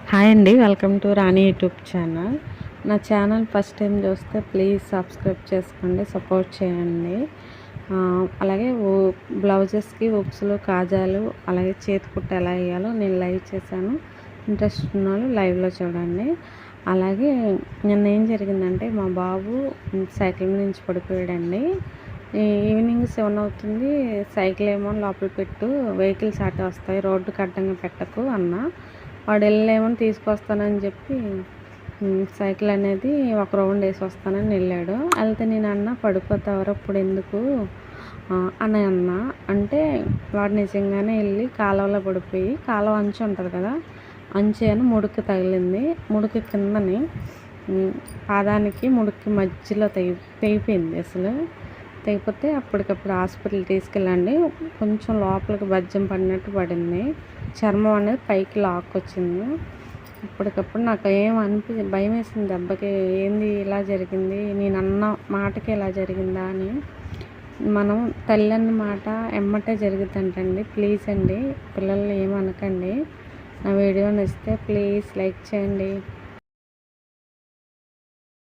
Hi అండి, welcome to Rani YouTube channel. నా channel first time చూస్తే ప్లీజ్ సబ్స్క్రైబ్ చేసుకోండి, సపోర్ట్ చేయండి. అలాగే బ్లౌజెస్కి ఉక్సులు, కాజాలు, అలాగే చేతి కుట్ట ఎలా వేయాలో నేను లైవ్ చేశాను. ఇంట్రెస్ట్ ఉన్న వాళ్ళు లైవ్లో చూడండి. అలాగే నిన్న ఏం జరిగిందంటే మా బాబు సైకిల్ నుంచి పడిపోయాడండి. ఈవినింగ్ 7 అవుతుంది. సైకిల్ ఏమో లోపల పెట్టు, వెహికల్స్ అటు వస్తాయి, రోడ్డుకి అడ్డంగా పెట్టకు అన్న. వాడు వెళ్ళేమో తీసుకొస్తానని చెప్పి సైకిల్ అనేది ఒక రౌండ్ వేసి వస్తానని వెళ్ళాడు. వెళ్తే నేను అన్న పడిపోతావరా ఇప్పుడు ఎందుకు అని అన్న. అంటే వాడు నిజంగానే వెళ్ళి కాలువలో పడిపోయి, కాలువ అంచు ఉంటుంది కదా, అంచు అని ముడుకు తగిలింది. ముడుకు కిందని పాదానికి ముడుక్కి మధ్యలో తెగిపోయింది. అసలు తెగిపోతే అప్పటికప్పుడు హాస్పిటల్ తీసుకెళ్ళండి. కొంచెం లోపలికి బజ్జం పడినట్టు పడింది. చర్మం అనేది పైకి లాక్కొచ్చింది. అప్పటికప్పుడు నాకు భయం వేసింది దెబ్బకి. ఏంది ఇలా జరిగింది, నేను అన్న మాటకి ఇలా జరిగిందా అని. మనం తల్లి అన్న మాట ఎమ్మటే జరుగుతుంటండి. ప్లీజ్ అండి, పిల్లల్ని ఏమనకండి. నా వీడియో నచ్చితే ప్లీజ్ లైక్ చేయండి.